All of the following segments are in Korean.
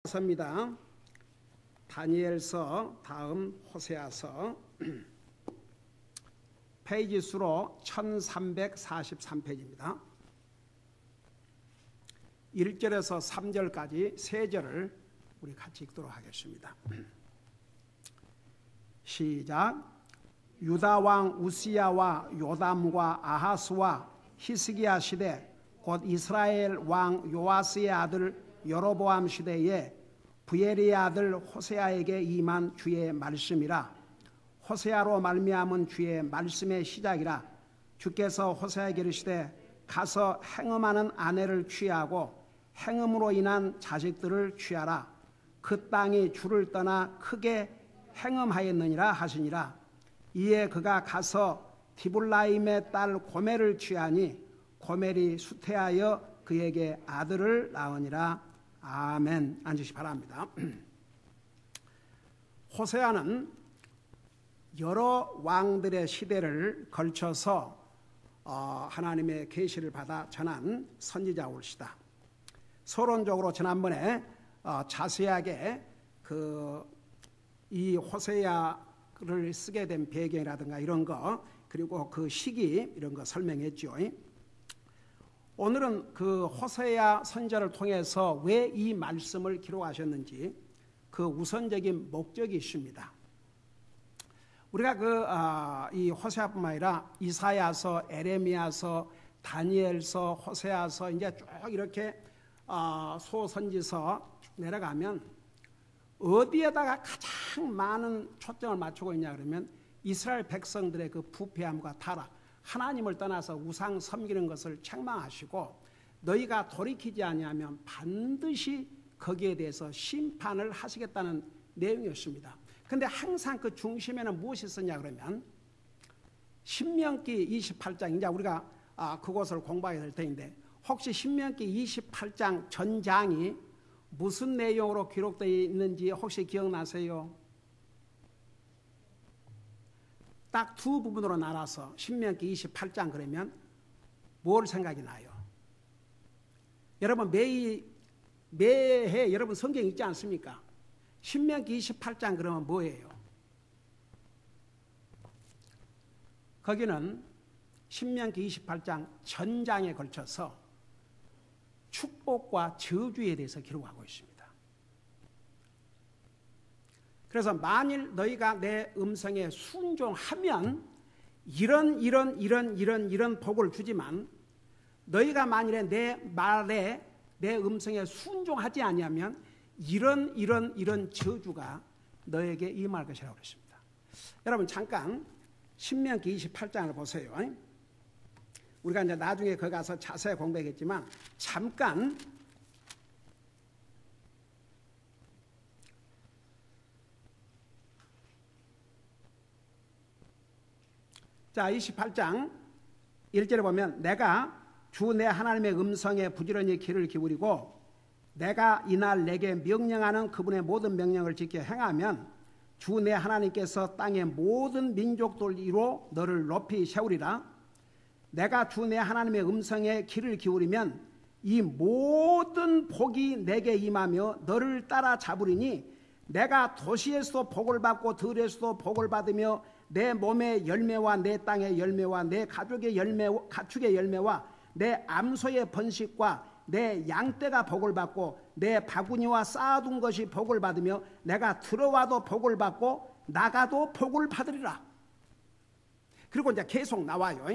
섭니다. 다니엘서 다음 호세아서 페이지 수로 1343페이지입니다. 1절에서 3절까지 세 절을 우리 같이 읽도록 하겠습니다. 시작. 유다 왕 우시야와 요담과 아하스와 히스기야 시대 곧 이스라엘 왕 요아스의 아들 여로보암 시대에 부엘의 아들 호세아에게 임한 주의 말씀이라. 호세아로 말미암은 주의 말씀의 시작이라. 주께서 호세아에게 이르시되 가서 행음하는 아내를 취하고 행음으로 인한 자식들을 취하라. 그 땅이 주를 떠나 크게 행음하였느니라 하시니라. 이에 그가 가서 디블라임의 딸 고멜을 취하니 고멜이 수태하여 그에게 아들을 낳으니라. 아멘. 앉으시 바랍니다. 호세아는 여러 왕들의 시대를 걸쳐서 하나님의 계시를 받아 전한 선지자올시다. 서론적으로 지난번에 자세하게 이 호세아를 쓰게 된 배경이라든가 이런 거, 그리고 그 시기 이런 거 설명했죠. 오늘은 그 호세아 선지자를 통해서 왜 이 말씀을 기록하셨는지 그 우선적인 목적이 있습니다. 우리가 이 호세아뿐만 아니라 이사야서, 에레미야서, 다니엘서, 호세아서 이제 쭉 이렇게 소선지서 내려가면 어디에다가 가장 많은 초점을 맞추고 있냐 그러면 이스라엘 백성들의 그 부패함과 타락, 하나님을 떠나서 우상 섬기는 것을 책망하시고 너희가 돌이키지 아니하면 반드시 거기에 대해서 심판을 하시겠다는 내용이었습니다. 그런데 항상 그 중심에는 무엇이 있었냐 그러면 신명기 28장, 이제 우리가 그것을 공부하게 될 텐데 혹시 신명기 28장 전장이 무슨 내용으로 기록되어 있는지 혹시 기억나세요? 딱 두 부분으로 나눠서 신명기 28장 그러면 뭘 생각이 나요? 여러분 매해 여러분 성경 읽지 않습니까? 신명기 28장 그러면 뭐예요? 거기는 신명기 28장 전장에 걸쳐서 축복과 저주에 대해서 기록하고 있습니다. 그래서 만일 너희가 내 음성에 순종하면 이런 복을 주지만 너희가 만일에 내 말에 내 음성에 순종하지 아니하면 이런 저주가 너에게 임할 것이라고 그랬습니다. 여러분 잠깐 신명기 28장을 보세요. 우리가 이제 나중에 거기 가서 자세히 공부하겠지만 잠깐 자 28장 1절에 보면 내가 주 내 하나님의 음성에 부지런히 귀를 기울이고 내가 이날 내게 명령하는 그분의 모든 명령을 지켜 행하면 주 내 하나님께서 땅의 모든 민족들 위로 너를 높이 세우리라. 내가 주 내 하나님의 음성에 귀를 기울이면 이 모든 복이 내게 임하며 너를 따라잡으리니 내가 도시에서도 복을 받고 들에서도 복을 받으며 내 몸의 열매와 내 땅의 열매와 내 가축의 열매와 내 암소의 번식과 내 양떼가 복을 받고 내 바구니와 쌓아둔 것이 복을 받으며 내가 들어와도 복을 받고 나가도 복을 받으리라. 그리고 이제 계속 나와요.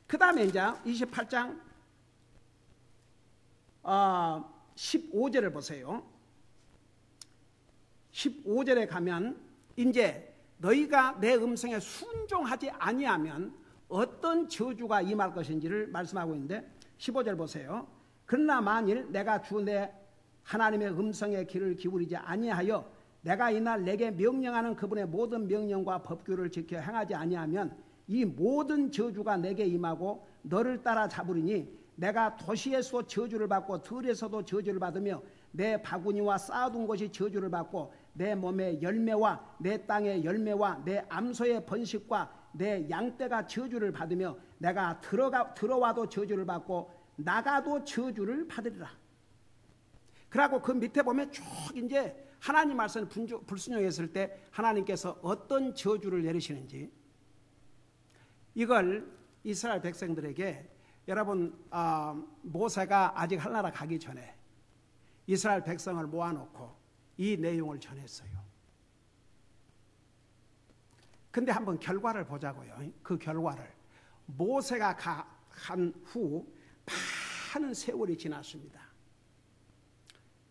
그 다음에 이제 28장 15절을 보세요. 15절에 가면 이제 너희가 내 음성에 순종하지 아니하면 어떤 저주가 임할 것인지를 말씀하고 있는데 15절 보세요. 그러나 만일 내가 주 내 하나님의 음성에 귀를 기울이지 아니하여 내가 이날 내게 명령하는 그분의 모든 명령과 법규를 지켜 행하지 아니하면 이 모든 저주가 내게 임하고 너를 따라잡으리니 내가 도시에서 저주를 받고 들에서도 저주를 받으며 내 바구니와 쌓아둔 것이 저주를 받고 내 몸의 열매와 내 땅의 열매와 내 암소의 번식과 내 양떼가 저주를 받으며 내가 들어와도 저주를 받고 나가도 저주를 받으리라. 그리고 그 밑에 보면 쭉 이제 하나님 말씀을 불순종했을 때 하나님께서 어떤 저주를 내리시는지, 이걸 이스라엘 백성들에게, 여러분 모세가 아직 할나라 가기 전에 이스라엘 백성을 모아놓고 이 내용을 전했어요. 근데 한번 결과를 보자고요. 그 결과를. 모세가 간 후 많은 세월이 지났습니다.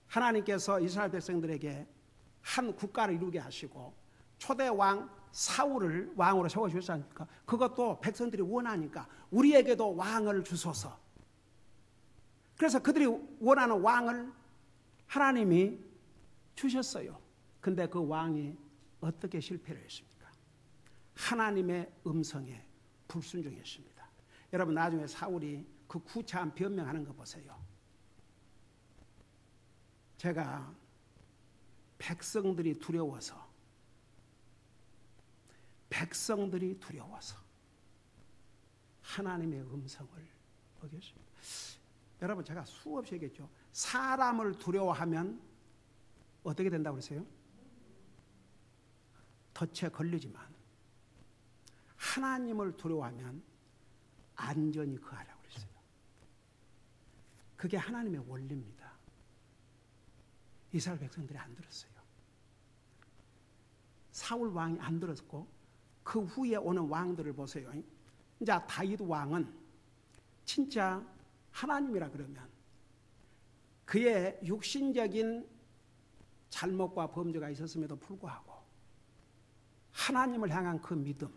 하나님께서 이스라엘 백성들에게 한 국가를 이루게 하시고 초대 왕 사울을 왕으로 세워주셨지 않습니까? 그것도 백성들이 원하니까 우리에게도 왕을 주소서. 그래서 그들이 원하는 왕을 하나님이 주셨어요. 근데 그 왕이 어떻게 실패를 했습니까? 하나님의 음성에 불순종했습니다. 여러분 나중에 사울이 그 구차한 변명하는 거 보세요. 제가 백성들이 두려워서 하나님의 음성을 어겼습니다. 여러분 제가 수없이 얘기했죠. 사람을 두려워하면 어떻게 된다고 그랬어요? 덫에 걸리지만 하나님을 두려워하면 안전히 거하라고 그랬어요. 그게 하나님의 원리입니다. 이스라엘 백성들이 안 들었어요. 사울 왕이 안 들었고 그 후에 오는 왕들을 보세요. 이제 다윗 왕은 진짜 하나님이라 그러면 그의 육신적인 잘못과 범죄가 있었음에도 불구하고 하나님을 향한 그 믿음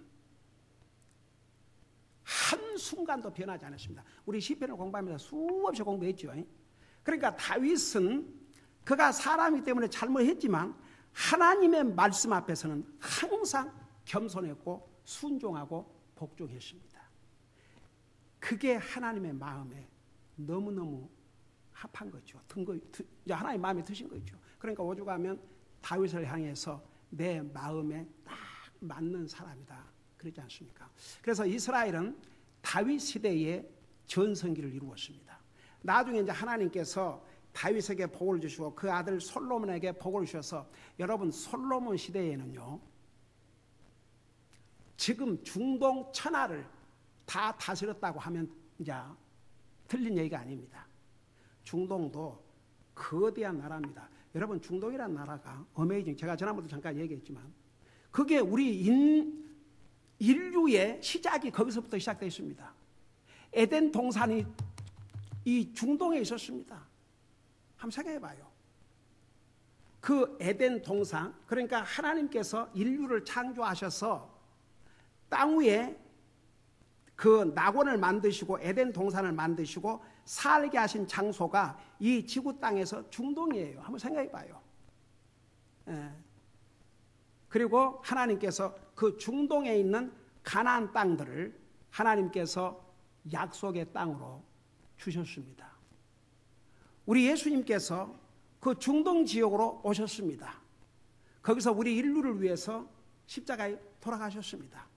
한순간도 변하지 않았습니다. 우리 시편을 공부하면서 수없이 공부했죠. 그러니까 다윗은 그가 사람이기 때문에 잘못했지만 하나님의 말씀 앞에서는 항상 겸손했고 순종하고 복종했습니다. 그게 하나님의 마음에 너무너무 합한 거죠. 하나님 마음에 드신 거죠. 그러니까 오죽하면 다윗을 향해서 내 마음에 딱 맞는 사람이다 그러지 않습니까? 그래서 이스라엘은 다윗 시대의 전성기를 이루었습니다. 나중에 이제 하나님께서 다윗에게 복을 주시고 그 아들 솔로몬에게 복을 주셔서, 여러분 솔로몬 시대에는요 지금 중동 천하를 다 다스렸다고 하면 이제 틀린 얘기가 아닙니다. 중동도 거대한 나라입니다. 여러분 중동이라는 나라가 어메이징, 제가 지난번도 잠깐 얘기했지만 그게 우리 인류의 시작이 거기서부터 시작되어 있습니다. 에덴 동산이 이 중동에 있었습니다. 한번 생각해 봐요. 그 에덴 동산, 그러니까 하나님께서 인류를 창조하셔서 땅 위에 그 낙원을 만드시고 에덴 동산을 만드시고 살게 하신 장소가 이 지구 땅에서 중동이에요. 한번 생각해 봐요. 그리고 하나님께서 그 중동에 있는 가나안 땅들을 하나님께서 약속의 땅으로 주셨습니다. 우리 예수님께서 그 중동 지역으로 오셨습니다. 거기서 우리 인류를 위해서 십자가에 돌아가셨습니다.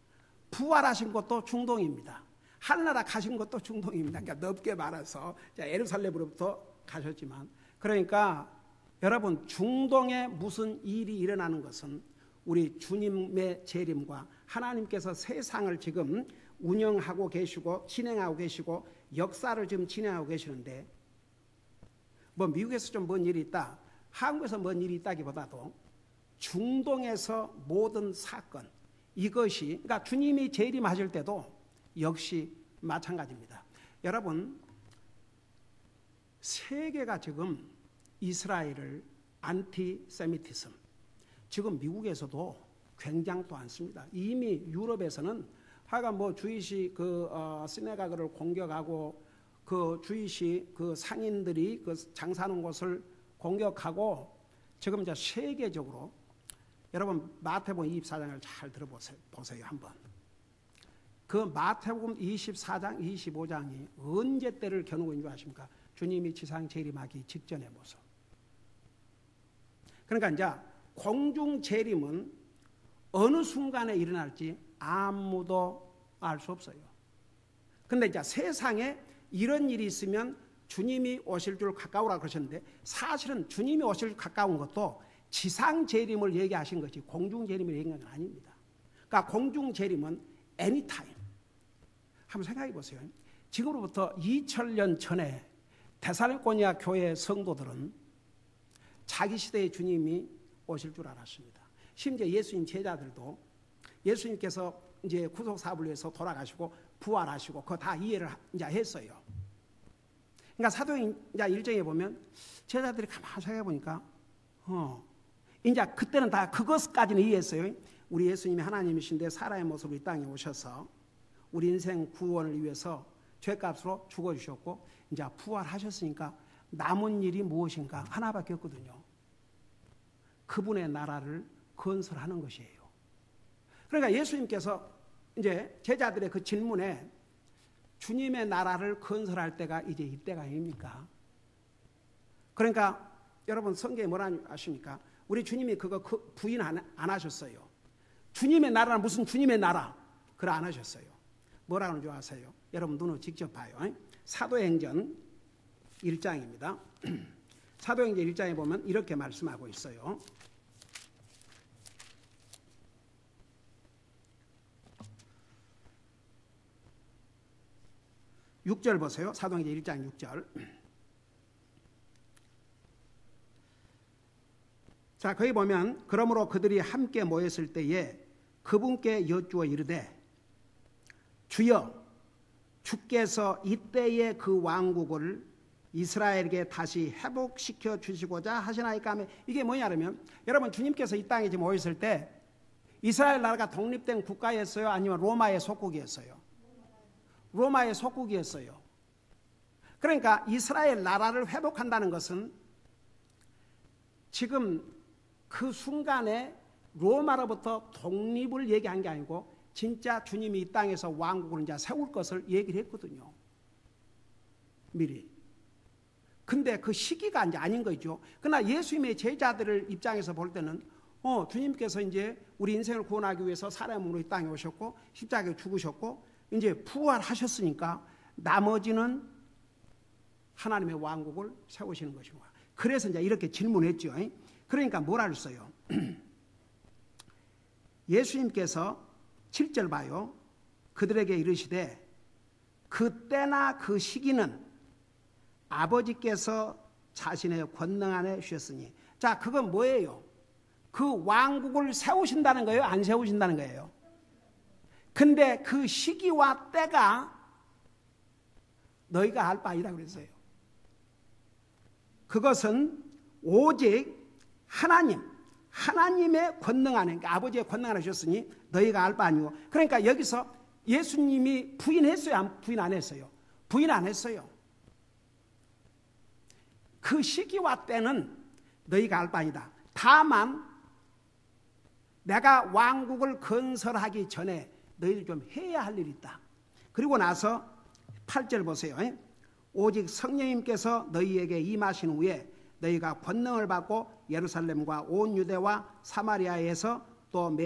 부활하신 것도 중동입니다. 하늘나라 가신 것도 중동입니다. 그러니까 넓게 말해서 예루살렘으로부터 가셨지만, 그러니까 여러분 중동에 무슨 일이 일어나는 것은 우리 주님의 재림과 하나님께서 세상을 지금 운영하고 계시고 진행하고 계시고 역사를 지금 진행하고 계시는데, 뭐 미국에서 좀 뭔 일이 있다, 한국에서 뭔 일이 있다기보다도 중동에서 모든 사건, 이것이 그러니까 주님이 재림하실 때도 역시 마찬가지입니다. 여러분 세계가 지금 이스라엘을 안티세미티즘, 지금 미국에서도 굉장히 많습니다. 이미 유럽에서는 하여간 뭐 주이시 시네가그를 공격하고 그 주이시 그 상인들이 그 장사하는 곳을 공격하고 지금 이제 세계적으로, 여러분 마태복음 24장을 잘 들어보세요. 한번. 그 마태복음 24장, 25장이 언제 때를 겨누고 있는 줄 아십니까? 주님이 지상 재림하기 직전의 모습. 그러니까 이제 공중 재림은 어느 순간에 일어날지 아무도 알 수 없어요. 근데 이제 세상에 이런 일이 있으면 주님이 오실 줄 가까우라 그러셨는데 사실은 주님이 오실 줄 가까운 것도 지상 재림을 얘기하신 거지 공중 재림을 얘기한 건 아닙니다. 그러니까 공중 재림은 anytime. 한번 생각해 보세요. 지금으로부터 2000년 전에 데살로니가 교회 성도들은 자기 시대의 주님이 오실 줄 알았습니다. 심지어 예수님 제자들도 예수님께서 이제 구속 사업을 위해서 돌아가시고 부활하시고 그거 다 이해를 이제 했어요. 그러니까 사도행전 1장에 보면 제자들이 가만히 생각해 보니까 이제 그때는 다 그것까지는 이해했어요. 우리 예수님이 하나님이신데 사람의 모습으로 이 땅에 오셔서 우리 인생 구원을 위해서 죄값으로 죽어주셨고 이제 부활하셨으니까 남은 일이 무엇인가 하나밖에 없거든요. 그분의 나라를 건설하는 것이에요. 그러니까 예수님께서 이제 제자들의 그 질문에 주님의 나라를 건설할 때가 이제 이때가 아닙니까? 그러니까 여러분 성경에 뭐라 아십니까? 우리 주님이 그거 부인 안 하셨어요. 주님의 나라는 무슨 주님의 나라? 그래 안 하셨어요. 뭐라 하는 줄 아세요? 여러분 눈으로 직접 봐요. 사도행전 1장입니다. 사도행전 1장에 보면 이렇게 말씀하고 있어요. 육 절 보세요. 사도행전 1장 6절. 자, 거기 보면 그러므로 그들이 함께 모였을 때에 그분께 여쭈어 이르되 주여 주께서 이때의 그 왕국을 이스라엘에게 다시 회복시켜 주시고자 하시나이까 하면 이게 뭐냐면 여러분 주님께서 이 땅에 지금 오셨을 때 이스라엘 나라가 독립된 국가였어요? 아니면 로마의 속국이었어요? 로마의 속국이었어요. 그러니까 이스라엘 나라를 회복한다는 것은 지금 그 순간에 로마로부터 독립을 얘기한 게 아니고 진짜 주님이 이 땅에서 왕국을 이제 세울 것을 얘기를 했거든요. 미리. 근데 그 시기가 이제 아닌 거죠. 그러나 예수님의 제자들을 입장에서 볼 때는 주님께서 이제 우리 인생을 구원하기 위해서 사람의 몸으로 이 땅에 오셨고 십자가에 죽으셨고 이제 부활하셨으니까 나머지는 하나님의 왕국을 세우시는 것입니다. 그래서 이제 이렇게 질문했죠. 그러니까 뭐라 했어요? 예수님께서 7절 봐요. 그들에게 이르시되 그때나 그 시기는 아버지께서 자신의 권능 안에 주셨으니 자 그건 뭐예요? 그 왕국을 세우신다는 거예요? 안 세우신다는 거예요? 근데 그 시기와 때가 너희가 알 바 아니라 그랬어요. 그것은 오직 하나님의 권능 안에 그러니까 아버지의 권능 안에 주셨으니 너희가 알 바 아니고 그러니까 여기서 예수님이 부인했어요? 부인 안 했어요? 부인 안 했어요. 그 시기와 때는 너희가 알 바 아니다. 다만 내가 왕국을 건설하기 전에 너희들 좀 해야 할 일이 있다. 그리고 나서 8절 보세요. 오직 성령님께서 너희에게 임하신 후에 너희가 권능을 받고 예루살렘과 온 유대와 사마리아에서 또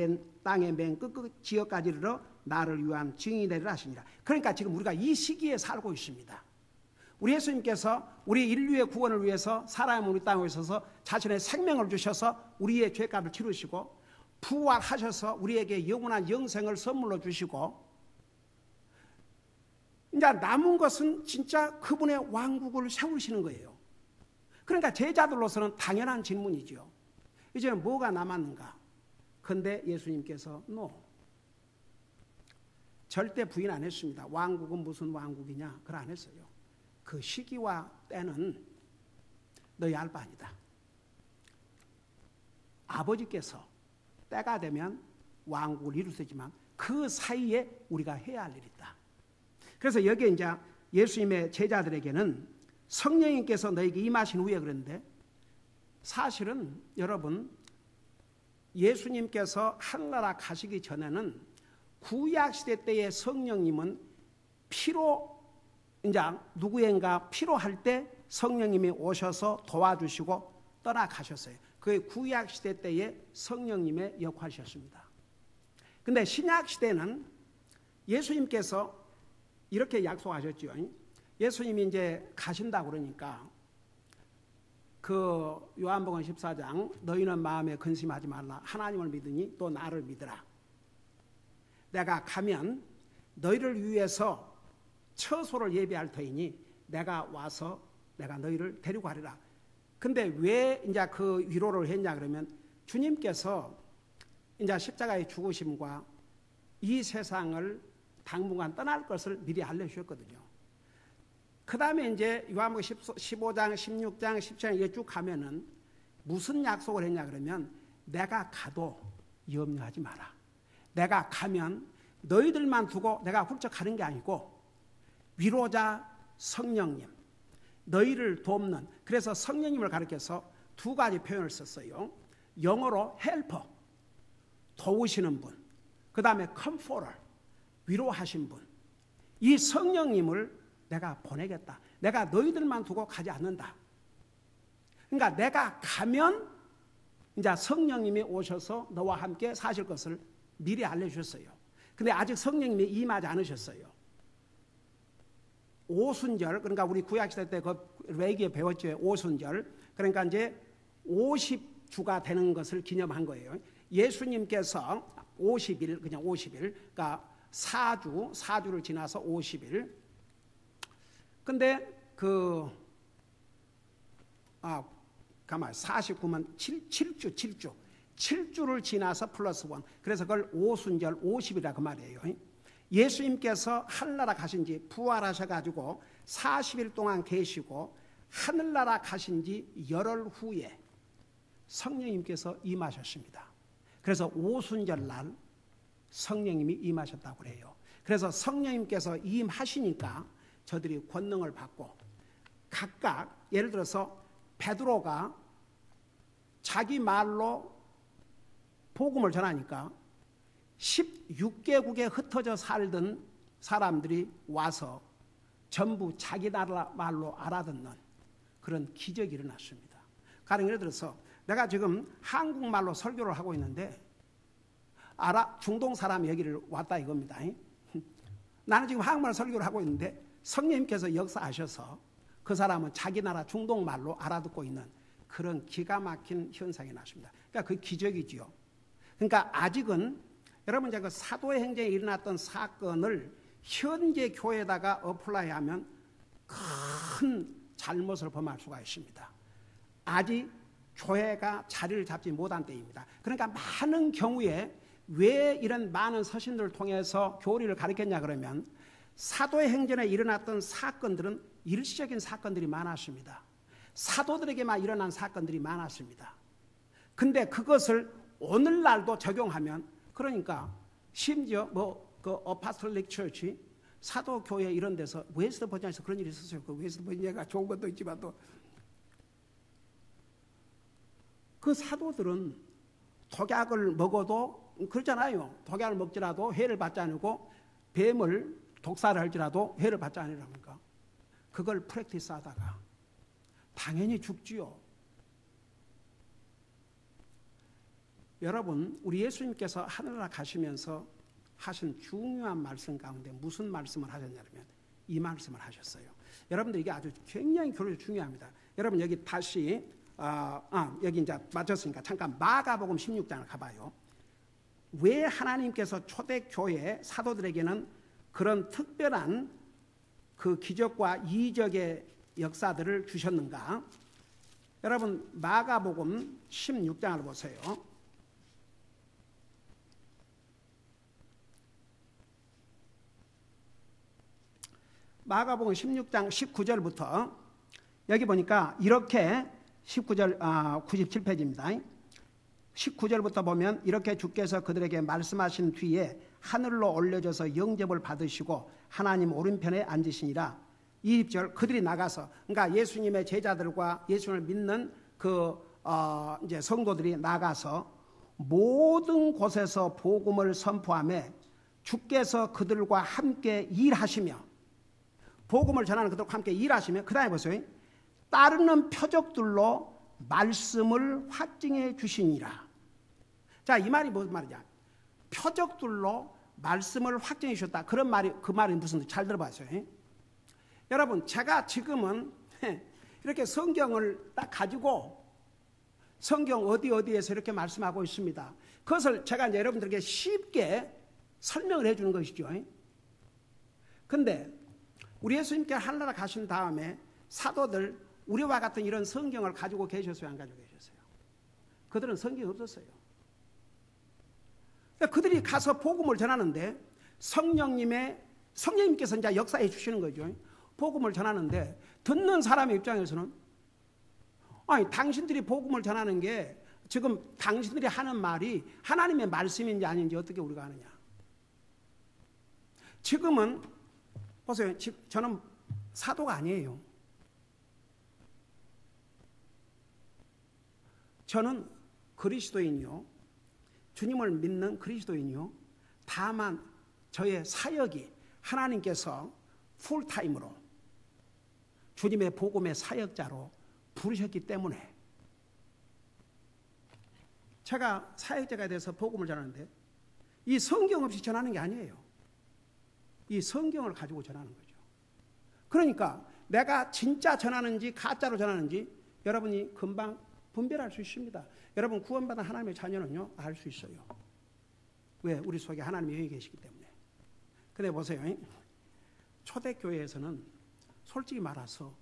땅의 맨 끝 지역까지 이르러 나를 위한 증인이 되리라 하시니라. 그러니까 지금 우리가 이 시기에 살고 있습니다. 우리 예수님께서 우리 인류의 구원을 위해서 사람의 우리 땅에 오셔서 자신의 생명을 주셔서 우리의 죄값을 치르시고 부활하셔서 우리에게 영원한 영생을 선물로 주시고 이제 남은 것은 진짜 그분의 왕국을 세우시는 거예요. 그러니까 제자들로서는 당연한 질문이죠. 이제는 뭐가 남았는가? 그런데 예수님께서 절대 부인 안 했습니다. 왕국은 무슨 왕국이냐? 그걸 안 했어요. 그 시기와 때는 너희 알 바 아니다. 아버지께서 때가 되면 왕국을 이루시지만 그 사이에 우리가 해야 할 일이 있다. 그래서 여기에 이제 예수님의 제자들에게는 성령님께서 너에게 임하신 후에 그런데 사실은 여러분 예수님께서 하늘나라 가시기 전에는 구약시대 때의 성령님은 피로 이제 누구인가 필요할 때 성령님이 오셔서 도와주시고 떠나가셨어요. 그게 구약시대 때의 성령님의 역할이셨습니다. 그런데 신약시대는 예수님께서 이렇게 약속하셨죠. 예수님이 이제 가신다 그러니까 그 요한복음 14장 너희는 마음에 근심하지 말라. 하나님을 믿으니 또 나를 믿으라. 내가 가면 너희를 위해서 처소를 예비할 터이니 내가 와서 내가 너희를 데리고 가리라. 근데 왜 이제 그 위로를 했냐 그러면 주님께서 이제 십자가의 죽으심과 이 세상을 당분간 떠날 것을 미리 알려주셨거든요. 그 다음에 이제 요한복음 15장, 16장, 17장 이게 쭉 가면은 무슨 약속을 했냐 그러면 내가 가도 염려하지 마라. 내가 가면 너희들만 두고 내가 훌쩍 가는 게 아니고 위로자 성령님, 너희를 돕는, 그래서 성령님을 가리켜서 두 가지 표현을 썼어요. 영어로 헬퍼, 도우시는 분, 그 다음에 컴포터, 위로하신 분. 이 성령님을 내가 보내겠다. 내가 너희들만 두고 가지 않는다. 그러니까 내가 가면 이제 성령님이 오셔서 너와 함께 사실 것을 미리 알려주셨어요. 근데 아직 성령님이 임하지 않으셨어요. 오순절, 그러니까 우리 구약시대 때 그 레기에 배웠죠. 오순절. 그러니까 이제 50주가 되는 것을 기념한 거예요. 예수님께서 50일, 그냥 50일, 그러니까 4주를 지나서 50일. 근데 가만 49면 7주를 지나서 플러스 1. 그래서 그걸 오순절 50이라 그 말이에요. 예수님께서 하늘나라 가신 지 부활하셔가지고 40일 동안 계시고 하늘나라 가신 지 열흘 후에 성령님께서 임하셨습니다. 그래서 오순절 날 성령님이 임하셨다고 그래요. 그래서 성령님께서 임하시니까 저들이 권능을 받고 각각 예를 들어서 베드로가 자기 말로 복음을 전하니까 16개국에 흩어져 살던 사람들이 와서 전부 자기 나라 말로 알아듣는 그런 기적이 일어났습니다. 가령 예를 들어서 내가 지금 한국말로 설교를 하고 있는데 중동 사람 여기를 왔다 이겁니다. 나는 지금 한국말 설교를 하고 있는데 성령님께서 역사하셔서 그 사람은 자기 나라 중동말로 알아듣고 있는 그런 기가 막힌 현상이 났습니다. 그러니까 그 기적이지요. 그러니까 아직은 여러분 이제 그 사도의 행전에 일어났던 사건을 현재 교회에다가 어플라이하면 큰 잘못을 범할 수가 있습니다. 아직 교회가 자리를 잡지 못한 때입니다. 그러니까 많은 경우에 왜 이런 많은 서신들을 통해서 교리를 가르쳤냐 그러면 사도의 행전에 일어났던 사건들은 일시적인 사건들이 많았습니다. 사도들에게만 일어난 사건들이 많았습니다. 근데 그것을 오늘날도 적용하면 그러니까 심지어 그 어파스톨릭 처치 사도교회 이런 데서 웨스트 버지니아에서 그런 일이 있었어요. 그 웨스트 버지니아가 좋은 것도 있지만 또 그 사도들은 독약을 먹어도 그렇잖아요. 독약을 먹지라도 해를 받지 않고 뱀을 독사를 할지라도 해를 받지 않으랍니까? 그걸 프랙티스 하다가 당연히 죽지요. 여러분, 우리 예수님께서 하늘나라 가시면서 하신 중요한 말씀 가운데 무슨 말씀을 하셨냐면 이 말씀을 하셨어요. 여러분들 이게 아주 굉장히 교리적으로 중요합니다. 여러분 여기 다시 여기 이제 맞췄으니까 잠깐 마가복음 16장을 가봐요. 왜 하나님께서 초대교회 사도들에게는 그런 특별한 그 기적과 이적의 역사들을 주셨는가? 여러분 마가복음 16장을 보세요. 마가복음 16장 19절부터 여기 보니까 이렇게 19절 97페이지입니다. 19절부터 보면 이렇게 주께서 그들에게 말씀하신 뒤에 하늘로 올려져서 영접을 받으시고 하나님 오른편에 앉으시니라. 20절 그들이 나가서 그러니까 예수님의 제자들과 예수님을 믿는 이제 성도들이 나가서 모든 곳에서 복음을 선포하며 주께서 그들과 함께 일하시며 복음을 전하는 그들과 함께 일하시며 그 다음에 보세요. 따르는 표적들로 말씀을 확증해 주시니라. 자, 이 말이 무슨 말이냐? 표적들로 말씀을 확증해 주셨다. 그런 말이 그 말이 무슨 잘 들어봤어요. 여러분, 제가 지금은 이렇게 성경을 딱 가지고 성경 어디에서 이렇게 말씀하고 있습니다. 그것을 제가 이제 여러분들에게 쉽게 설명을 해주는 것이죠. 근데 우리 예수님께 하늘나라 가신 다음에 사도들 우리와 같은 이런 성경을 가지고 계셨어요, 안 가지고 계셨어요? 그들은 성경이 없었어요. 그러니까 그들이 가서 복음을 전하는데 성령님께서 이제 역사해 주시는 거죠. 복음을 전하는데 듣는 사람의 입장에서는 아니, 당신들이 복음을 전하는 게 지금 당신들이 하는 말이 하나님의 말씀인지 아닌지 어떻게 우리가 아느냐. 지금은 보세요. 저는 사도가 아니에요. 저는 그리스도인이요, 주님을 믿는 그리스도인이요. 다만 저의 사역이 하나님께서 풀타임으로 주님의 복음의 사역자로 부르셨기 때문에 제가 사역자가 돼서 복음을 전하는데 이 성경 없이 전하는 게 아니에요. 이 성경을 가지고 전하는 거죠. 그러니까 내가 진짜 전하는지 가짜로 전하는지 여러분이 금방 분별할 수 있습니다. 여러분 구원받은 하나님의 자녀는요, 알 수 있어요. 왜? 우리 속에 하나님이 여기 계시기 때문에. 근데 보세요. 초대교회에서는 솔직히 말해서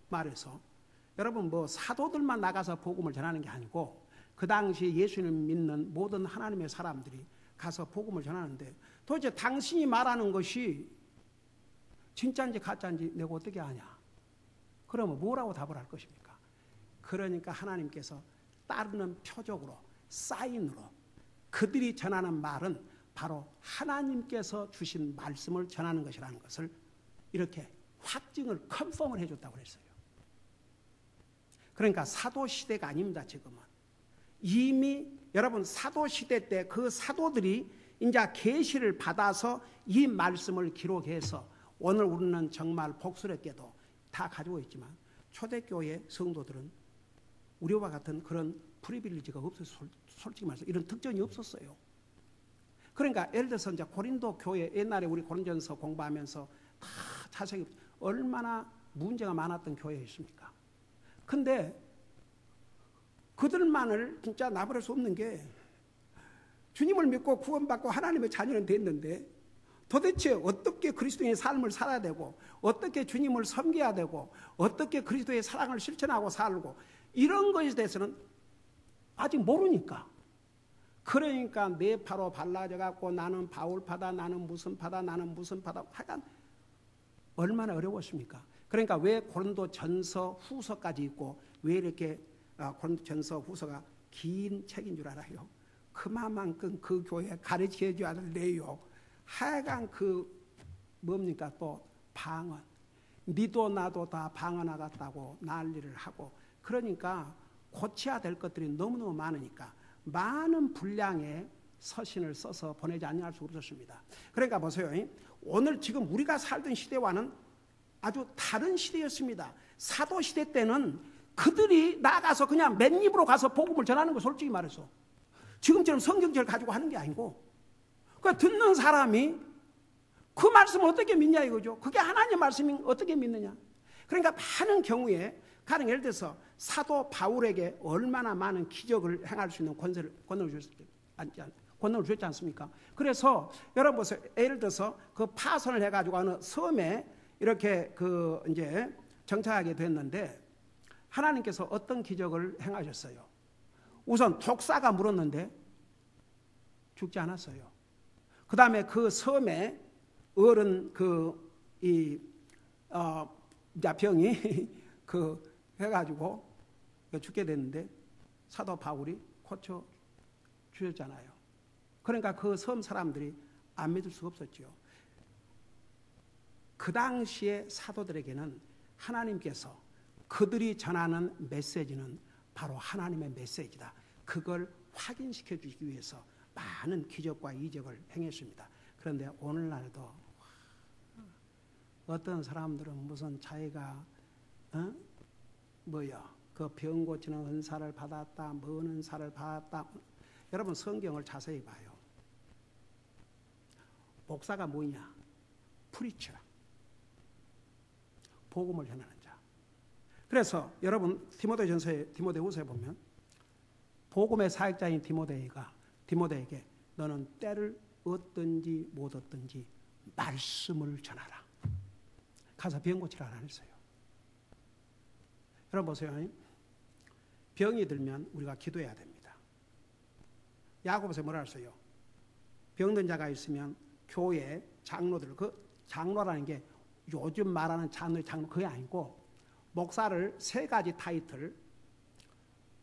여러분 뭐 사도들만 나가서 복음을 전하는 게 아니고 그 당시 예수님을 믿는 모든 하나님의 사람들이 가서 복음을 전하는데 도대체 당신이 말하는 것이 진짜인지 가짜인지 내가 어떻게 아냐? 그러면 뭐라고 답을 할 것입니까? 그러니까 하나님께서 따르는 표적으로, 사인으로 그들이 전하는 말은 바로 하나님께서 주신 말씀을 전하는 것이라는 것을 이렇게 확증을 컨펌을 해줬다고 그랬어요. 그러니까 사도시대가 아닙니다. 지금은 이미 여러분 사도시대 때 그 사도들이 이제 계시를 받아서 이 말씀을 기록해서 오늘 우리는 정말 복스럽게도 다 가지고 있지만 초대교회 성도들은 우리와 같은 그런 프리빌리지가 없었어요. 솔직히 말해서 이런 특전이 없었어요. 그러니까 예를 들어서 이제 고린도 교회, 옛날에 우리 고린전서 공부하면서 다 자세히 얼마나 문제가 많았던 교회였습니까? 근데 그들만을 진짜 나버릴 수 없는 게 주님을 믿고 구원받고 하나님의 자녀는 됐는데 도대체 어떻게 그리스도의 삶을 살아야 되고 어떻게 주님을 섬겨야 되고 어떻게 그리스도의 사랑을 실천하고 살고 이런 것에 대해서는 아직 모르니까. 그러니까 내 파로 발라져 갖고 나는 바울파다, 나는 무슨 파다, 나는 무슨 파다. 하여간 얼마나 어려웠습니까? 그러니까 왜 고린도 전서 후서까지 있고 왜 이렇게 고린도 전서 후서가 긴 책인 줄 알아요? 그만큼 그 교회 가르쳐 줘야 돼요. 하여간 뭡니까 또 방언. 니도 나도 다 방언하겠다고 난리를 하고 그러니까 고쳐야 될 것들이 너무너무 많으니까 많은 분량의 서신을 써서 보내지 않을 수 없었습니다. 그러니까 보세요. 오늘 지금 우리가 살던 시대와는 아주 다른 시대였습니다. 사도시대 때는 그들이 나가서 그냥 맨입으로 가서 복음을 전하는 거 솔직히 말해서 지금처럼 성경책을 가지고 하는 게 아니고 그 듣는 사람이 그 말씀을 어떻게 믿냐 이거죠. 그게 하나님의 말씀이 어떻게 믿느냐. 그러니까 많은 경우에 가령 예를 들어서 사도 바울에게 얼마나 많은 기적을 행할 수 있는 권능을 주셨지 않습니까? 그래서 여러분 보세요. 예를 들어서 그 파선을 해가지고 어느 섬에 이렇게 이제 정착하게 됐는데 하나님께서 어떤 기적을 행하셨어요? 우선 독사가 물었는데 죽지 않았어요. 그 다음에 그 섬에 어른 병이 해가지고 죽게 됐는데 사도 바울이 고쳐 주셨잖아요. 그러니까 그 섬 사람들이 안 믿을 수가 없었죠. 그 당시에 사도들에게는 하나님께서 그들이 전하는 메시지는 바로 하나님의 메시지다. 그걸 확인시켜 주기 위해서 많은 기적과 이적을 행했습니다. 그런데 오늘날도 어떤 사람들은 무슨 자기가 그 병 고치는 은사를 받았다, 뭔 은사를 받았다. 여러분 성경을 자세히 봐요. 목사가 뭐냐? 프리처. 복음을 전하는 자. 그래서 여러분 디모데후서에 보면 복음의 사역자인 디모데에게 너는 때를 얻든지 못 얻든지 말씀을 전하라. 가서 병 고치라 안 했어요. 여러분 보세요. 병이 들면 우리가 기도해야 됩니다. 야고보서 뭐라 했어요? 병든 자가 있으면 교회 장로들, 그 장로라는 게 요즘 말하는 장로 그게 아니고 목사를 세 가지 타이틀.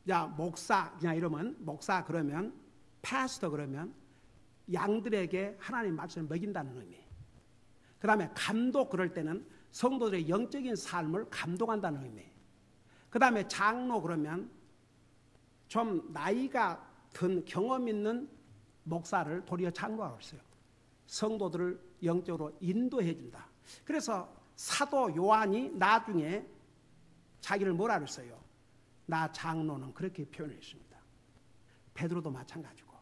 자, 목사 그냥 이러면 목사 그러면 패스터 그러면 양들에게 하나님 말씀을 먹인다는 의미. 그 다음에 감독 그럴 때는 성도들의 영적인 삶을 감독한다는 의미. 그 다음에 장로 그러면 좀 나이가 든 경험 있는 목사를 도리어 장로라고 했어요. 성도들을 영적으로 인도해 준다. 그래서 사도 요한이 나중에 자기를 뭐라 그랬어요? 나 장로는 그렇게 표현했습니다. 베드로도 마찬가지고.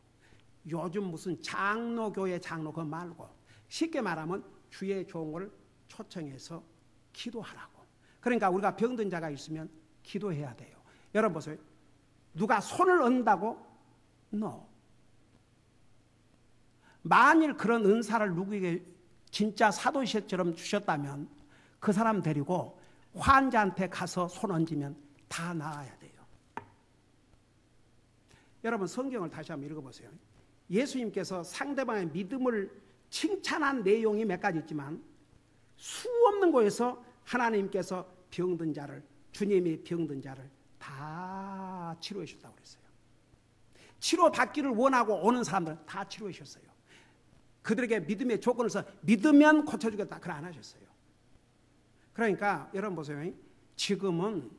요즘 무슨 장로교회 장로 그거 말고 쉽게 말하면 주의 종을 초청해서 기도하라고. 그러니까 우리가 병든 자가 있으면 기도해야 돼요. 여러분 보세요. 누가 손을 얹는다고? No. 만일 그런 은사를 누구에게 진짜 사도시처럼 주셨다면 그 사람 데리고 환자한테 가서 손 얹으면 다 나아야 돼요. 여러분 성경을 다시 한번 읽어보세요. 예수님께서 상대방의 믿음을 칭찬한 내용이 몇 가지 있지만 수 없는 곳에서 하나님께서 병든 자를, 주님이 병든 자를 다 치료해 주셨다고 그랬어요. 치료받기를 원하고 오는 사람들은 다 치료해 주셨어요. 그들에게 믿음의 조건을 써 믿으면 고쳐주겠다. 그걸 안 하셨어요. 그러니까 여러분 보세요. 지금은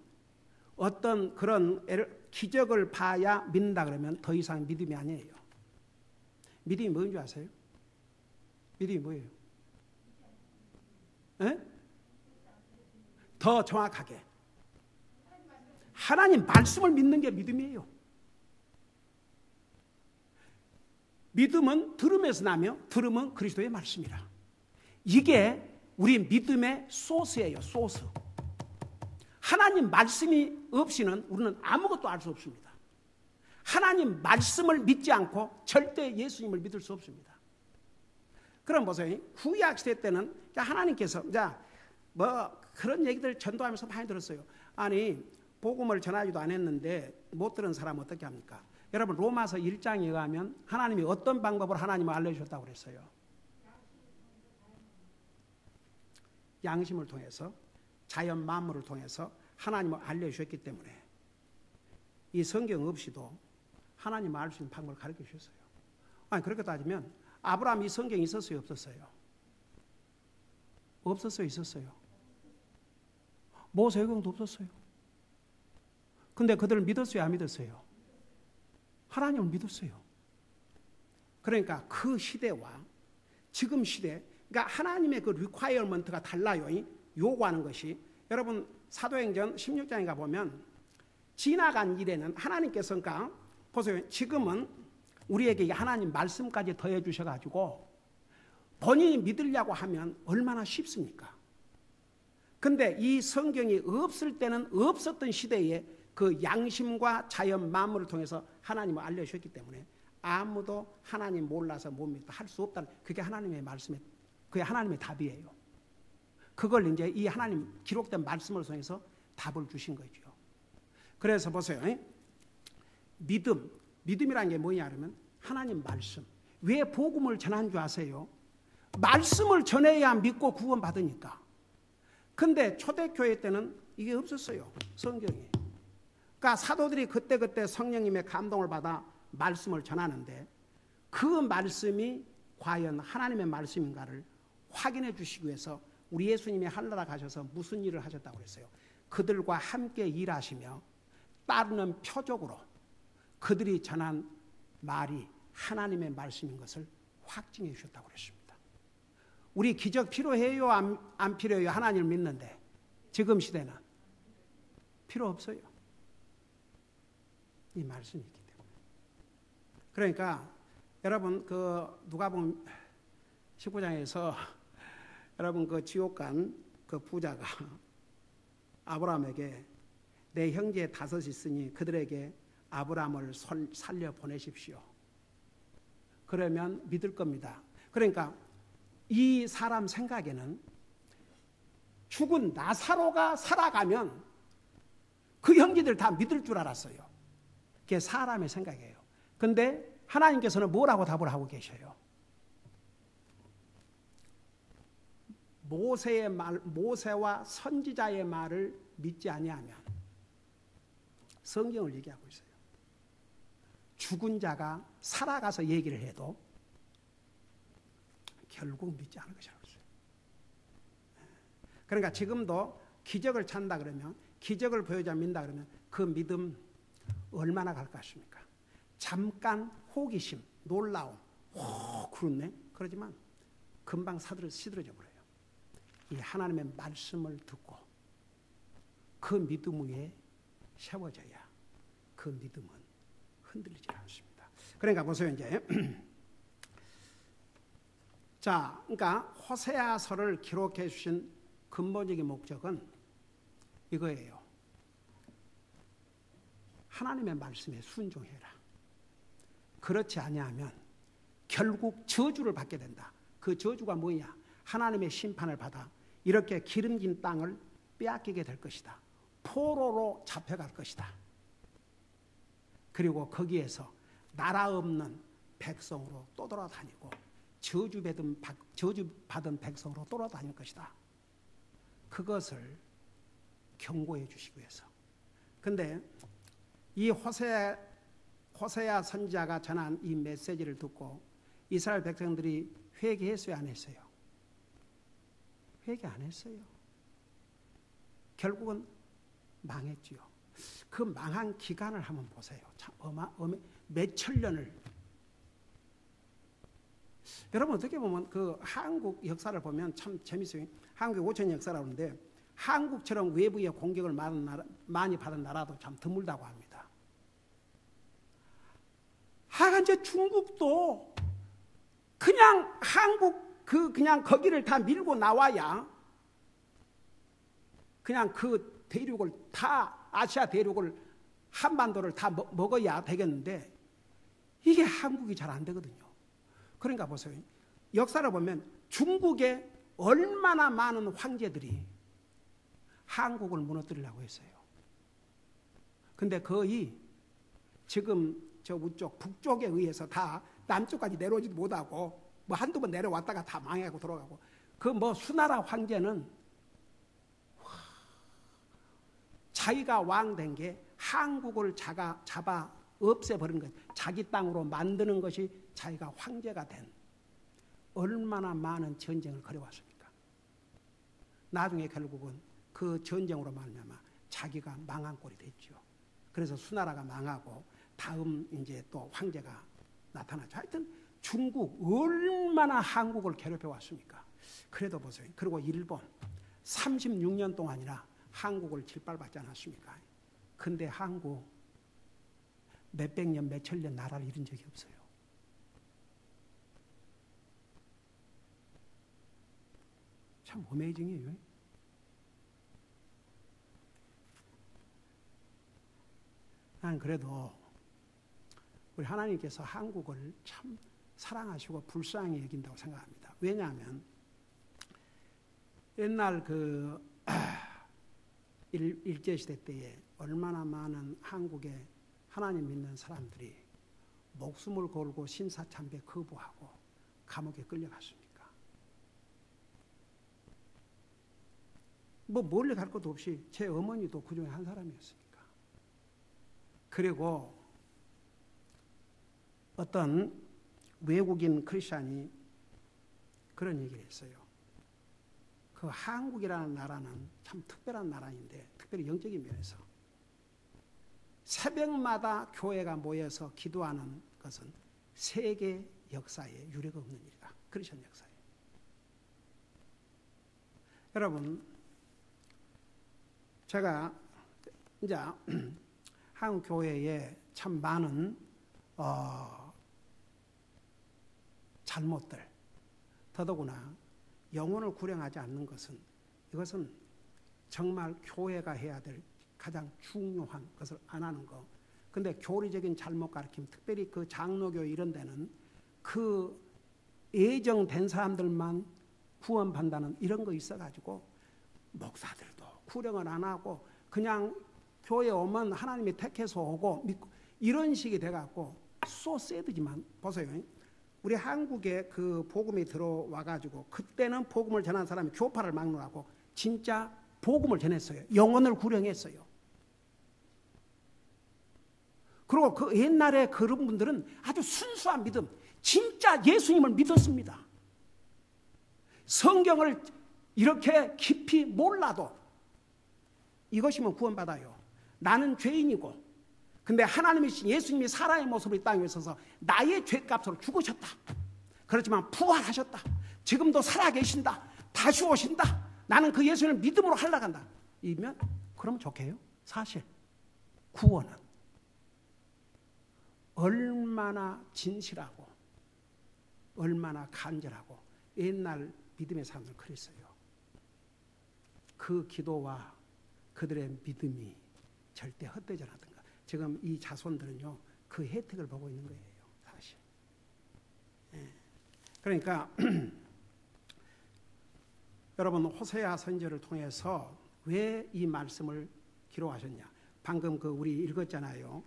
어떤 그런 기적을 봐야 믿는다 그러면 더 이상 믿음이 아니에요. 믿음이 뭔지 아세요? 믿음이 뭐예요? 에? 더 정확하게 하나님 말씀을 믿는 게 믿음이에요. 믿음은 들음에서 나며 들음은 그리스도의 말씀이라. 이게 우리 믿음의 소스예요. 소스. 하나님 말씀이 없이는 우리는 아무것도 알 수 없습니다. 하나님 말씀을 믿지 않고 절대 예수님을 믿을 수 없습니다. 그럼 보세요. 구약 시대 때는 하나님께서 뭐 그런 얘기들 전도하면서 많이 들었어요. 아니 복음을 전하지도 않았는데 못 들은 사람은 어떻게 합니까? 여러분 로마서 1장에 의하면 하나님이 어떤 방법으로 하나님을 알려주셨다고 그랬어요? 양심을 통해서 자연 만물을 통해서 하나님을 알려주셨기 때문에 이 성경 없이도 하나님을 알 수 있는 방법을 가르쳐 주셨어요. 아니 그렇게 따지면 아브라함이 성경이 있었어요? 없었어요? 없었어요? 있었어요? 모세경도 없었어요. 근데 그들을 믿었어요? 안 믿었어요? 하나님을 믿었어요. 그러니까 그 시대와 지금 시대, 그러니까 하나님의 그 리콰이어먼트가 달라요. 요구하는 것이. 여러분 사도행전 16장에 가보면 지나간 일에는 하나님께서 그러니까 보세요. 지금은 우리에게 하나님 말씀까지 더해 주셔가지고 본인이 믿으려고 하면 얼마나 쉽습니까? 근데 이 성경이 없을 때는 없었던 시대에 그 양심과 자연 만물을 통해서 하나님을 알려주셨기 때문에 아무도 하나님 몰라서 못 믿다 할 수 없다는 그게 하나님의 말씀에 그게 하나님의 답이에요. 그걸 이제 이 하나님 기록된 말씀을 통해서 답을 주신 거죠. 그래서 보세요. 믿음이라는 게 뭐냐 그러면 하나님 말씀. 왜 복음을 전한 줄 아세요? 말씀을 전해야 믿고 구원받으니까. 근데 초대교회 때는 이게 없었어요. 성경이. 그러니까 사도들이 그때 성령님의 감동을 받아 말씀을 전하는데 그 말씀이 과연 하나님의 말씀인가를 확인해 주시기 위해서 우리 예수님이 하늘나라 가셔서 무슨 일을 하셨다고 그랬어요? 그들과 함께 일하시며 따르는 표적으로 그들이 전한 말이 하나님의 말씀인 것을 확증해 주셨다고 그랬습니다. 우리 기적 필요해요? 안 필요해요? 하나님을 믿는데 지금 시대는 필요 없어요. 이 말씀이 있기 때문에. 그러니까 여러분 그 누가복음 19장에서 여러분 그 지옥 간 그 부자가 아브라함에게 내 형제 5 있으니 그들에게 아브라함을 살려 보내십시오. 그러면 믿을 겁니다. 그러니까 이 사람 생각에는 죽은 나사로가 살아가면 그 형제들 다 믿을 줄 알았어요. 그게 사람의 생각이에요. 근데 하나님께서는 뭐라고 답을 하고 계셔요? 모세와 선지자의 말을 믿지 아니하면, 성경을 얘기하고 있어요. 죽은 자가 살아가서 얘기를 해도 결국 믿지 않을 것이라고 했어요. 그러니까 지금도 기적을 찾는다 그러면, 기적을 보여줘야 믿는다 그러면 그 믿음 얼마나 갈 것 같습니까? 잠깐 호기심, 놀라움, 그렇네? 그러지만 금방 시들어져 버려요. 이 하나님의 말씀을 듣고 그 믿음 위에 세워져야 그 믿음은 흔들리지 않습니다. 그러니까 보세요, 이제. 자, 그러니까 호세아서를 기록해 주신 근본적인 목적은 이거예요. 하나님의 말씀에 순종해라. 그렇지 아니하면 결국 저주를 받게 된다. 그 저주가 뭐냐? 하나님의 심판을 받아 이렇게 기름진 땅을 빼앗기게 될 것이다. 포로로 잡혀갈 것이다. 그리고 거기에서 나라 없는 백성으로 또 돌아다니고 저주받은 백성으로 돌아다닐 것이다. 그것을 경고해 주시기 위해서. 근데 이 호세아 선지자가 전한 이 메시지를 듣고 이스라엘 백성들이 회개했어요, 안 했어요? 회개 안 했어요. 결국은 망했지요. 그 망한 기간을 한번 보세요. 참 몇천 년을. 여러분 어떻게 보면 그 한국 역사를 보면 참 재밌어요. 한국의 5,000년 역사라고 하는데 한국처럼 외부의 공격을 많이 받은 나라도 참 드물다고 합니다. 이제 중국도 그냥 그냥 거기를 다 밀고 나와야 그냥 그 대륙을 다, 아시아 대륙을, 한반도를 다 먹어야 되겠는데 이게 한국이 잘 안 되거든요. 그러니까 보세요. 역사를 보면 중국에 얼마나 많은 황제들이 한국을 무너뜨리려고 했어요. 근데 거의 지금 저 우쪽 북쪽에 의해서 다 남쪽까지 내려오지도 못하고 뭐 한두 번 내려왔다가 다 망하고 돌아가고, 그 뭐 수나라 황제는 자기가 왕 된 게 한국을 잡아 없애버린 것, 자기 땅으로 만드는 것이 자기가 황제가 된, 얼마나 많은 전쟁을 벌여왔습니까? 나중에 결국은 그 전쟁으로 말미암아 자기가 망한 꼴이 됐죠. 그래서 수나라가 망하고 다음 이제 또 황제가 나타나죠. 하여튼 중국 얼마나 한국을 괴롭혀 왔습니까? 그래도 보세요. 그리고 일본 36년 동안이나 한국을 짓밟았지 않았습니까? 근데 한국 몇백 년, 몇천 년 나라를 잃은 적이 없어요. 참 어메이징이에요. 난 그래도 우리 하나님께서 한국을 참 사랑하시고 불쌍히 여긴다고 생각합니다. 왜냐하면 옛날 그 일제시대 때에 얼마나 많은 한국의 하나님 믿는 사람들이 목숨을 걸고 신사참배 거부하고 감옥에 끌려갔습니까? 뭐 멀리 갈 것도 없이 제 어머니도 그 중에 한 사람이었으니까. 그리고 어떤 외국인 크리스찬이 그런 얘기를 했어요. 그 한국이라는 나라는 참 특별한 나라인데, 특별히 영적인 면에서 새벽마다 교회가 모여서 기도하는 것은 세계 역사에 유례가 없는 일이다. 크리스천 역사에. 여러분, 제가 이제 한국 교회에 참 많은 잘못들, 더더구나 영혼을 구령하지 않는 것은, 이것은 정말 교회가 해야 될 가장 중요한 것을 안 하는 거. 근데 교리적인 잘못 가르침, 특별히 그 장로교 이런 데는 그 예정된 사람들만 구원받는다는 이런 거 있어가지고 목사들도 구령을 안 하고 그냥 교회 오면 하나님이 택해서 오고 믿고 이런 식이 돼갖고 소세드지만 보세요. 우리 한국에 그 복음이 들어와가지고 그때는 복음을 전한 사람이 교파를 막론하고 진짜 복음을 전했어요. 영혼을 구령했어요. 그리고 그 옛날에 그런 분들은 아주 순수한 믿음, 진짜 예수님을 믿었습니다. 성경을 이렇게 깊이 몰라도 이것이면 구원받아요. 나는 죄인이고 근데 하나님이신 예수님이 사람의 모습으로 이 땅에 있어서 나의 죄값으로 죽으셨다. 그렇지만 부활하셨다. 지금도 살아계신다. 다시 오신다. 나는 그 예수님을 믿음으로 할라간다. 이면 그러면 좋게요. 사실 구원은 얼마나 진실하고 얼마나 간절하고 옛날 믿음의 사람들 그랬어요. 그 기도와 그들의 믿음이 절대 헛되지 않았던가. 지금 이 자손들은요 그 혜택을 보고 있는 거예요. 사실. 그러니까 여러분 호세아 선지자를 통해서 왜 이 말씀을 기록하셨냐. 방금 그 우리 읽었잖아요.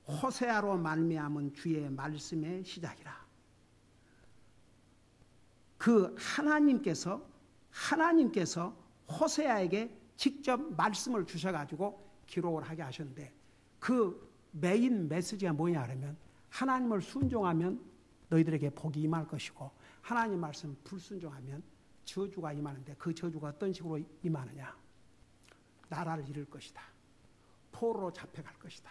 호세아로 말미암은 주의 말씀의 시작이라. 그 하나님께서 호세아에게 직접 말씀을 주셔가지고 기록을 하게 하셨는데 그 메인 메시지가 뭐냐 하면 하나님을 순종하면 너희들에게 복이 임할 것이고 하나님 말씀 불순종하면 저주가 임하는데 그 저주가 어떤 식으로 임하느냐. 나라를 잃을 것이다. 포로로 잡혀갈 것이다.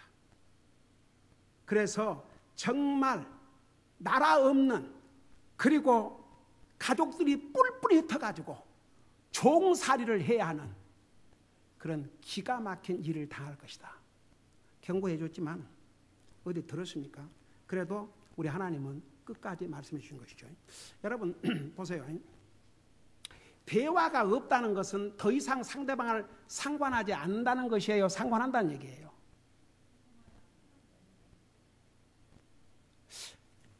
그래서 정말 나라 없는 그리고 가족들이 뿔뿔이 흩어가지고 종살이를 해야 하는 그런 기가 막힌 일을 당할 것이다. 경고해 줬지만 어디 들었습니까? 그래도 우리 하나님은 끝까지 말씀해 주신 것이죠. 여러분 보세요. 대화가 없다는 것은 더 이상 상대방을 상관하지 않는다는 것이에요? 상관한다는 얘기예요?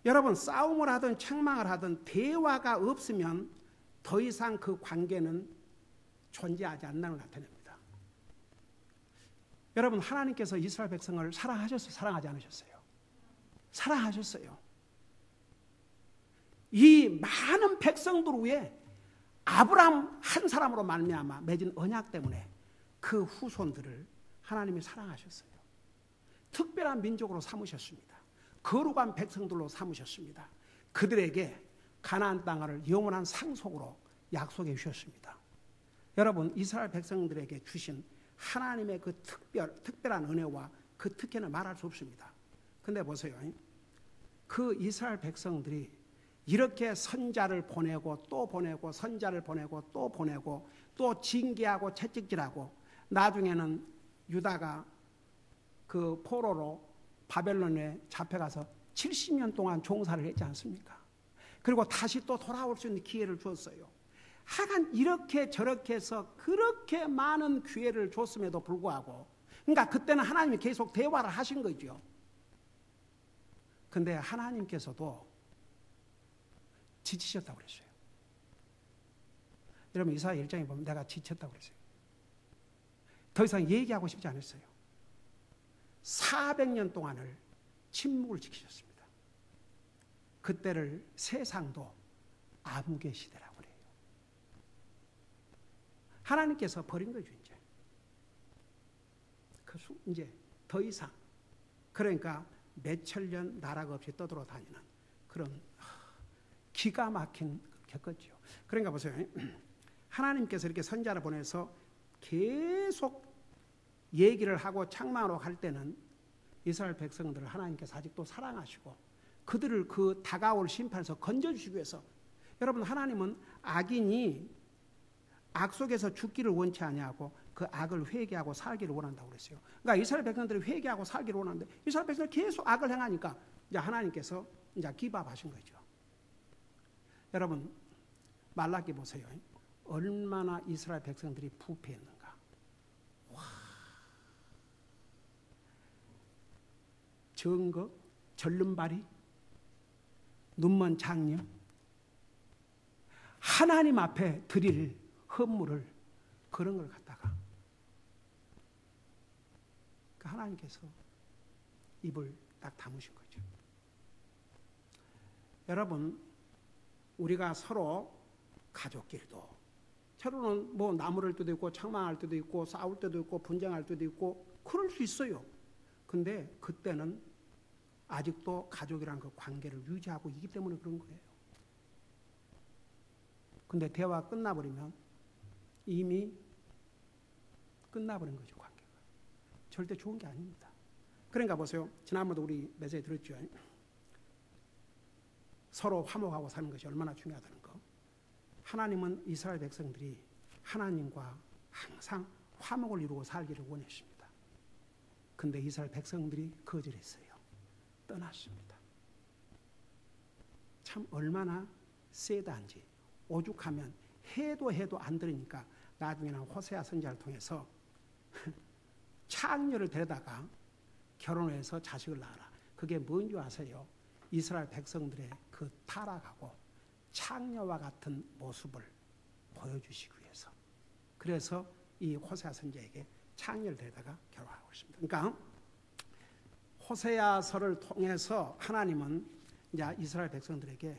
여러분 싸움을 하든 책망을 하든 대화가 없으면 더 이상 그 관계는 존재하지 않는다는 걸 나타냅니다. 여러분 하나님께서 이스라엘 백성을 사랑하셨어요? 사랑하지 않으셨어요? 사랑하셨어요. 이 많은 백성들 위에 아브라함 한 사람으로 말미암아 맺은 언약 때문에 그 후손들을 하나님이 사랑하셨어요. 특별한 민족으로 삼으셨습니다. 거룩한 백성들로 삼으셨습니다. 그들에게 가나안 땅을 영원한 상속으로 약속해 주셨습니다. 여러분 이스라엘 백성들에게 주신 하나님의 그 특별한 은혜와 그 특혜는 말할 수 없습니다. 근데 보세요. 그 이스라엘 백성들이 이렇게 선자를 보내고 또 보내고 선자를 보내고 또 보내고 또 징계하고 채찍질하고 나중에는 유다가 그 포로로 바벨론에 잡혀가서 70년 동안 종살을 했지 않습니까? 그리고 다시 또 돌아올 수 있는 기회를 주었어요. 하여간 이렇게 저렇게 해서 그렇게 많은 기회를 줬음에도 불구하고 그러니까 그때는 하나님이 계속 대화를 하신 거죠. 근데 하나님께서도 지치셨다고 그랬어요. 여러분 이사야 1장에 보면 내가 지쳤다고 그랬어요. 더 이상 얘기하고 싶지 않았어요. 400년 동안을 침묵을 지키셨습니다. 그때를 세상도 암흑의 시대라고 그래요. 하나님께서 버린 거죠. 이제 더 이상 그러니까 몇천 년 나라가 없이 떠돌아다니는 그런 기가 막힌 겪었죠. 그러니까 보세요. 하나님께서 이렇게 선자를 보내서 계속 얘기를 하고 책망하러 갈 때는 이스라엘 백성들을 하나님께서 아직도 사랑하시고 그들을 그 다가올 심판에서 건져주시기 위해서 여러분 하나님은 악인이 악 속에서 죽기를 원치 아니하고 그 악을 회개하고 살기를 원한다고 그랬어요. 그러니까 이스라엘 백성들이 회개하고 살기를 원하는데 이스라엘 백성들이 계속 악을 행하니까 이제 하나님께서 이제 기밥하신 거죠. 여러분 말라기 보세요. 얼마나 이스라엘 백성들이 부패했는가. 증거, 절름발이, 눈먼 장녀, 하나님 앞에 드릴 헌물을 그런 걸 갖다가 하나님께서 입을 딱 다무신 거죠. 여러분, 우리가 서로 가족끼리도 때로는 뭐 나무랄 때도 있고 책망할 때도 있고 싸울 때도 있고 분쟁할 때도 있고 그럴 수 있어요. 근데 그때는 아직도 가족이란 그 관계를 유지하고 있기 때문에 그런 거예요. 근데 대화 끝나버리면 이미 끝나버린 거죠, 관계가. 절대 좋은 게 아닙니다. 그러니까 보세요. 지난번도 우리 메시지 들었죠. 서로 화목하고 사는 것이 얼마나 중요하다는 거. 하나님은 이스라엘 백성들이 하나님과 항상 화목을 이루고 살기를 원했습니다. 근데 이스라엘 백성들이 거절했어요. 떠났습니다. 참 얼마나 세다한지. 오죽하면 해도 안 들으니까 나중에는 호세아 선지자를 통해서 창녀를 데려다가 결혼을 해서 자식을 낳아라. 그게 뭔지 아세요? 이스라엘 백성들의 그 타락하고 창녀와 같은 모습을 보여주시기 위해서. 그래서 이 호세아 선지자에게 창녀를 데려다가 결혼하고 있습니다. 그러니까 호세아서를 통해서 하나님은 이제 이스라엘 백성들에게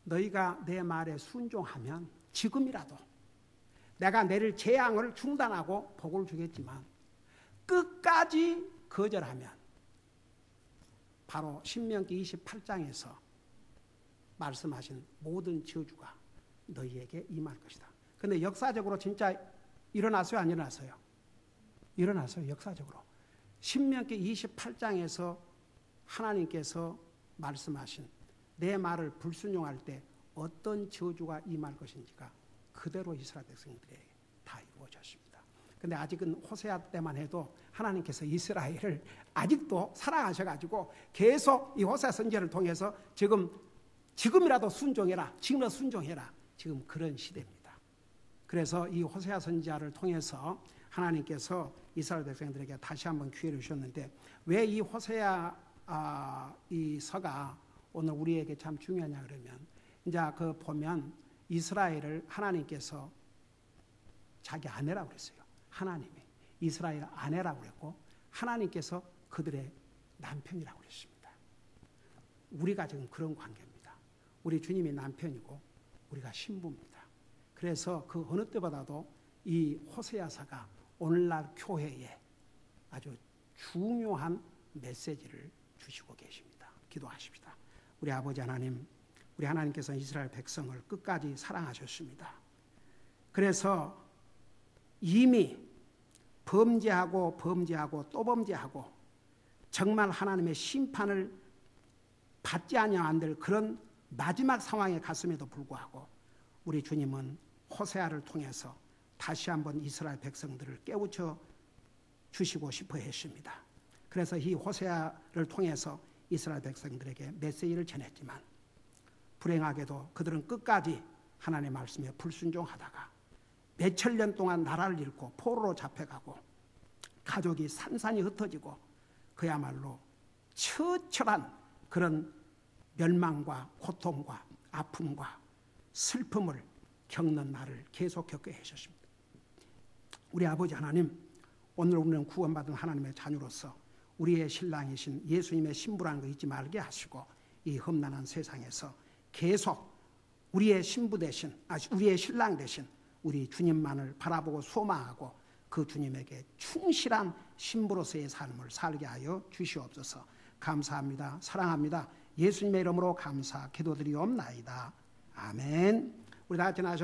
너희가 내 말에 순종하면 지금이라도 내가 내릴 재앙을 중단하고 복을 주겠지만 끝까지 거절하면 바로 신명기 28장에서 말씀하신 모든 저주가 너희에게 임할 것이다. 그런데 역사적으로 진짜 일어났어요? 안 일어났어요? 일어났어요. 역사적으로. 신명기 28장에서 하나님께서 말씀하신 내 말을 불순종할 때 어떤 저주가 임할 것인지가 그대로 이스라엘 백성들에게 다 이루어졌습니다. 그런데 아직은 호세아 때만 해도 하나님께서 이스라엘을 아직도 사랑하셔가지고 계속 이 호세아 선지자를 통해서 지금이라도 순종해라, 지금이라도 순종해라, 지금 그런 시대입니다. 그래서 이 호세아 선지자를 통해서 하나님께서 이스라엘 백성들에게 다시 한번 기회를 주셨는데 왜 이 호세아 이 서가 오늘 우리에게 참 중요하냐 그러면 이제 그 보면 이스라엘을 하나님께서 자기 아내라고 그랬어요. 하나님이 이스라엘 아내라고 그랬고 하나님께서 그들의 남편이라고 그랬습니다. 우리가 지금 그런 관계입니다. 우리 주님이 남편이고 우리가 신부입니다. 그래서 그 어느 때보다도 이 호세아서가 오늘날 교회에 아주 중요한 메시지를 주시고 계십니다. 기도하십시다. 우리 아버지 하나님, 우리 하나님께서 이스라엘 백성을 끝까지 사랑하셨습니다. 그래서 이미 범죄하고 또 범죄하고 정말 하나님의 심판을 받지 아니할 그런 마지막 상황에 갔음에도 불구하고 우리 주님은 호세아를 통해서 다시 한번 이스라엘 백성들을 깨우쳐 주시고 싶어 했습니다. 그래서 이 호세아를 통해서 이스라엘 백성들에게 메시지를 전했지만 불행하게도 그들은 끝까지 하나님의 말씀에 불순종하다가 몇천 년 동안 나라를 잃고 포로로 잡혀가고 가족이 산산이 흩어지고 그야말로 처절한 그런 멸망과 고통과 아픔과 슬픔을 겪는 날을 계속 겪게 하셨습니다. 우리 아버지 하나님, 오늘 우리는 구원받은 하나님의 자녀로서 우리의 신랑이신 예수님의 신부라는 거 잊지 말게 하시고 이 험난한 세상에서 계속 우리의 신부 대신, 우리의 신랑 대신 우리 주님만을 바라보고 소망하고 그 주님에게 충실한 신부로서의 삶을 살게 하여 주시옵소서. 감사합니다. 사랑합니다. 예수님의 이름으로 감사 기도드리옵나이다. 아멘. 우리 다 같이 나셔